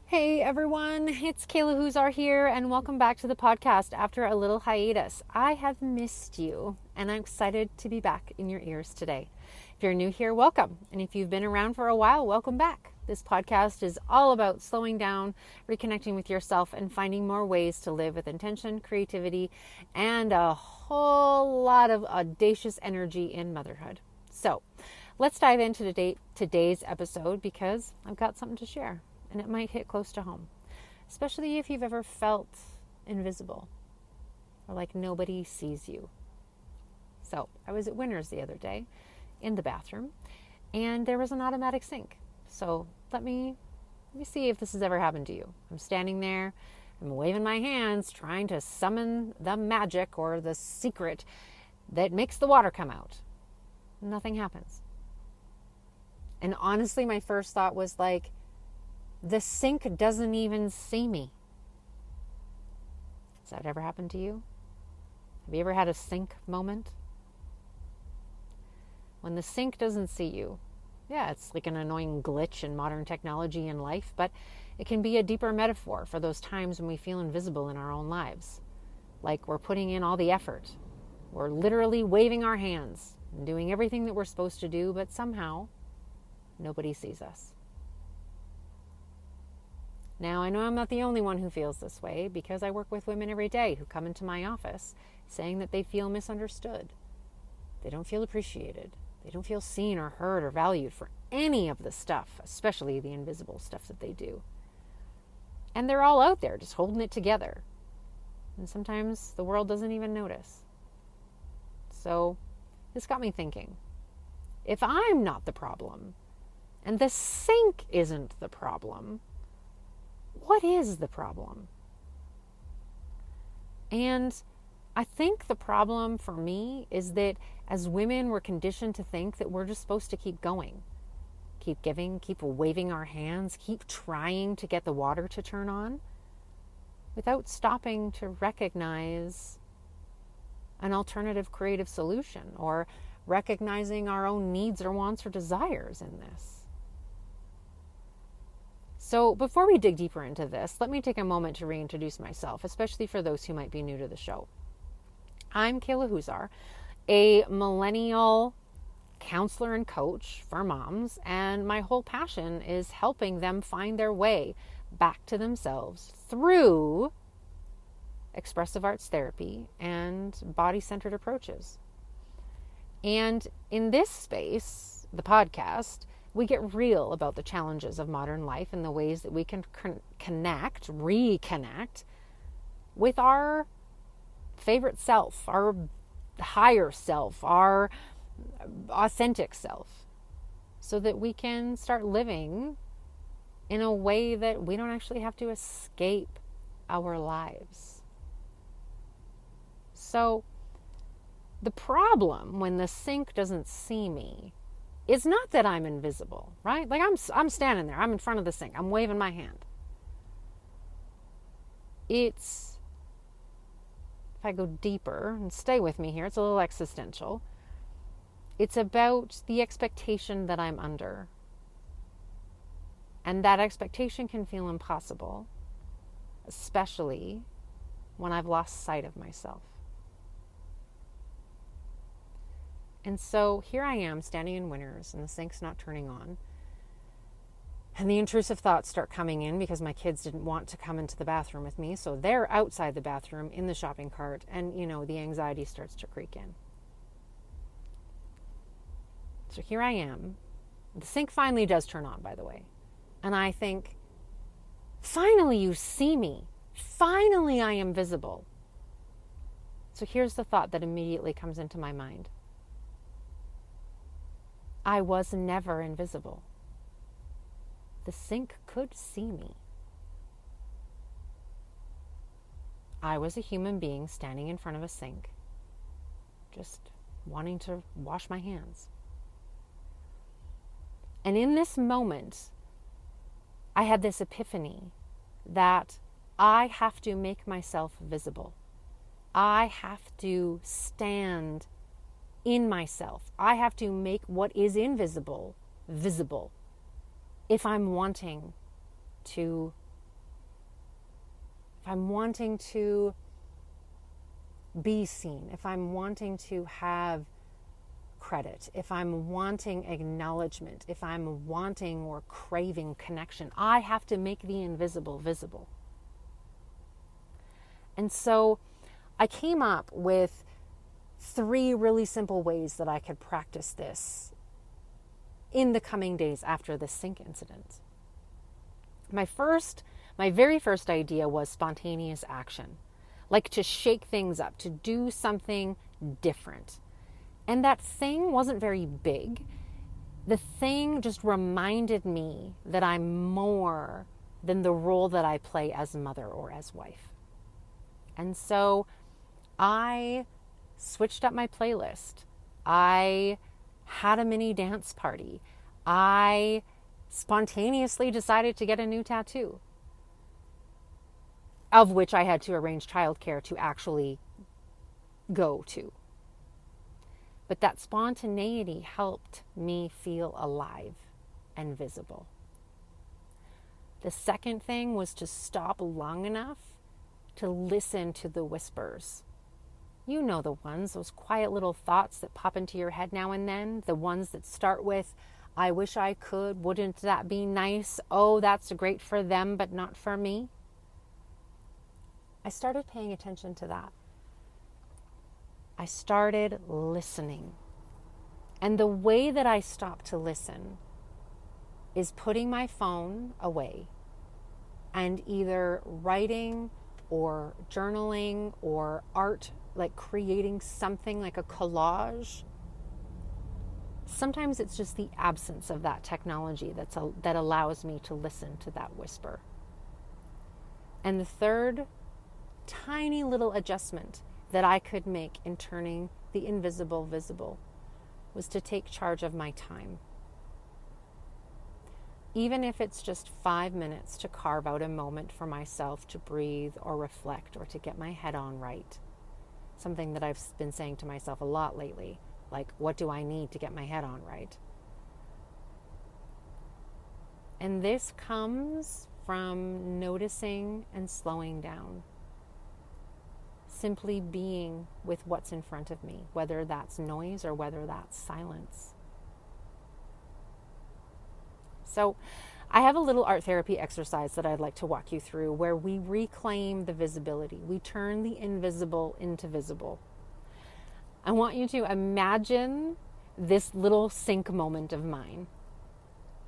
Hey everyone, it's Kayla Huszar here, and welcome back to the podcast after a little hiatus. I have missed you, and I'm excited to be back in your ears today. If you're new here, welcome. And if you've been around for a while, welcome back. This podcast is all about slowing down, reconnecting with yourself, and finding more ways to live with intention, creativity, and a whole lot of audacious energy in motherhood. So let's dive into today's episode because I've got something to share. And it might hit close to home, especially if you've ever felt invisible or like nobody sees you. So I was at Winners the other day in the bathroom, and there was an automatic sink. So let me see if this has ever happened to you. I'm standing there, I'm waving my hands, trying to summon the magic or the secret that makes the water come out. Nothing happens. And honestly, my first thought was like, the sink doesn't even see me. Has that ever happened to you? Have you ever had a sink moment? When the sink doesn't see you, yeah, it's like an annoying glitch in modern technology and life, but it can be a deeper metaphor for those times when we feel invisible in our own lives. Like we're putting in all the effort. We're literally waving our hands and doing everything that we're supposed to do, but somehow nobody sees us. Now, I know I'm not the only one who feels this way because I work with women every day who come into my office saying that they feel misunderstood. They don't feel appreciated. They don't feel seen or heard or valued for any of the stuff, especially the invisible stuff that they do. And they're all out there just holding it together. And sometimes the world doesn't even notice. So this got me thinking, if I'm not the problem and the sink isn't the problem, what is the problem? And I think the problem for me is that as women, we're conditioned to think that we're just supposed to keep going, keep giving, keep waving our hands, keep trying to get the water to turn on without stopping to recognize an alternative creative solution or recognizing our own needs or wants or desires in this. So before we dig deeper into this, let me take a moment to reintroduce myself, especially for those who might be new to the show. I'm Kayla Huszar, a millennial counselor and coach for moms, and my whole passion is helping them find their way back to themselves through expressive arts therapy and body-centered approaches. And in this space, the podcast, we get real about the challenges of modern life and the ways that we can reconnect with our favorite self, our higher self, our authentic self, so that we can start living in a way that we don't actually have to escape our lives. So the problem when the sink doesn't see me, it's not that I'm invisible, right? Like I'm standing there, I'm in front of the sink, I'm waving my hand. It's, if I go deeper and stay with me here, it's a little existential. It's about the expectation that I'm under. And that expectation can feel impossible, especially when I've lost sight of myself. And so here I am standing in Winners and the sink's not turning on. And the intrusive thoughts start coming in because my kids didn't want to come into the bathroom with me. So they're outside the bathroom in the shopping cart. And, the anxiety starts to creep in. So here I am. The sink finally does turn on, by the way. And I think, finally you see me. Finally I am visible. So here's the thought that immediately comes into my mind. I was never invisible. The sink could see me. I was a human being standing in front of a sink, just wanting to wash my hands. And in this moment, I had this epiphany that I have to make myself visible. I have to stand in myself. I have to make what is invisible visible if I'm wanting to if I'm wanting to be seen, if I'm wanting to have credit, if I'm wanting acknowledgement, if I'm wanting or craving connection, I have to make the invisible visible. And so I came up with 3 really simple ways that I could practice this in the coming days after this sink incident. My very first idea was spontaneous action, like to shake things up, to do something different. And that thing wasn't very big. The thing just reminded me that I'm more than the role that I play as mother or as wife. And so I switched up my playlist. I had a mini dance party. I spontaneously decided to get a new tattoo, of which I had to arrange childcare to actually go to. But that spontaneity helped me feel alive and visible. The second thing was to stop long enough to listen to the whispers. You know the ones, those quiet little thoughts that pop into your head now and then, the ones that start with, I wish I could, wouldn't that be nice? Oh, that's great for them, but not for me. I started paying attention to that. I started listening. And the way that I stopped to listen is putting my phone away and either writing or journaling or art, like creating something like a collage. Sometimes it's just the absence of that technology that allows me to listen to that whisper. And the third tiny little adjustment that I could make in turning the invisible visible was to take charge of my time. Even if it's just 5 minutes to carve out a moment for myself to breathe or reflect or to get my head on right. Something that I've been saying to myself a lot lately, like, what do I need to get my head on right? And this comes from noticing and slowing down. Simply being with what's in front of me, whether that's noise or whether that's silence. So I have a little art therapy exercise that I'd like to walk you through where we reclaim the visibility. We turn the invisible into visible. I want you to imagine this little sink moment of mine.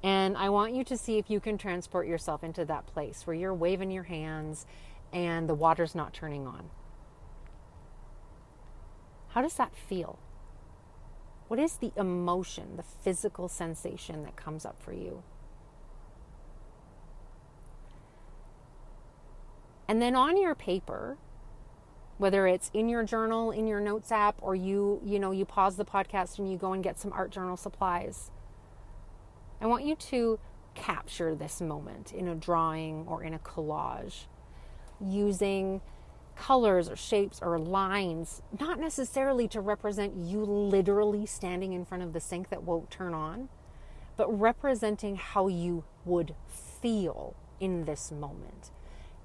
And I want you to see if you can transport yourself into that place where you're waving your hands and the water's not turning on. How does that feel? What is the emotion, the physical sensation that comes up for you? And then on your paper, whether it's in your journal, in your notes app, or you pause the podcast and you go and get some art journal supplies, I want you to capture this moment in a drawing or in a collage using colors or shapes or lines, not necessarily to represent you literally standing in front of the sink that won't turn on, but representing how you would feel in this moment.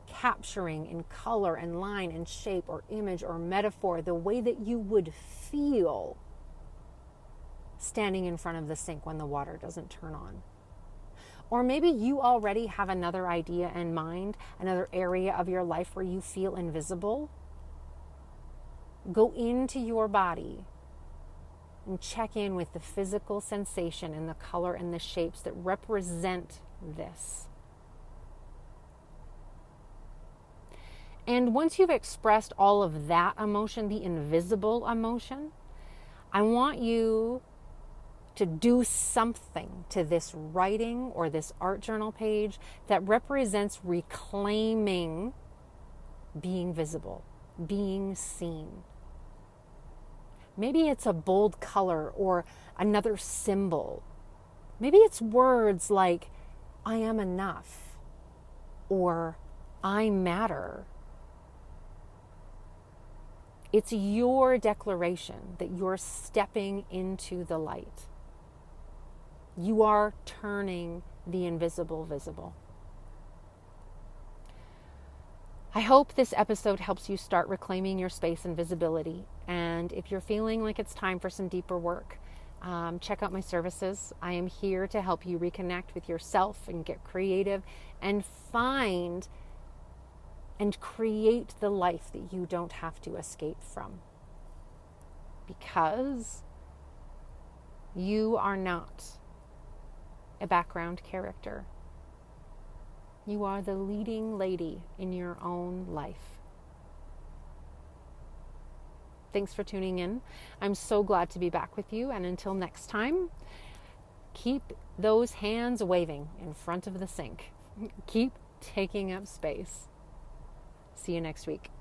Capturing in color and line and shape or image or metaphor the way that you would feel standing in front of the sink when the water doesn't turn on. Or maybe you already have another idea in mind, another area of your life where you feel invisible. Go into your body and check in with the physical sensation and the color and the shapes that represent this. And once you've expressed all of that emotion, the invisible emotion, I want you to do something to this writing or this art journal page that represents reclaiming being visible, being seen. Maybe it's a bold color or another symbol. Maybe it's words like, I am enough, or I matter. It's your declaration that you're stepping into the light. You are turning the invisible visible. I hope this episode helps you start reclaiming your space and visibility. And if you're feeling like it's time for some deeper work, check out my services. I am here to help you reconnect with yourself and get creative and find and create the life that you don't have to escape from. Because you are not a background character. You are the leading lady in your own life. Thanks for tuning in. I'm so glad to be back with you. And until next time, keep those hands waving in front of the sink. Keep taking up space. See you next week.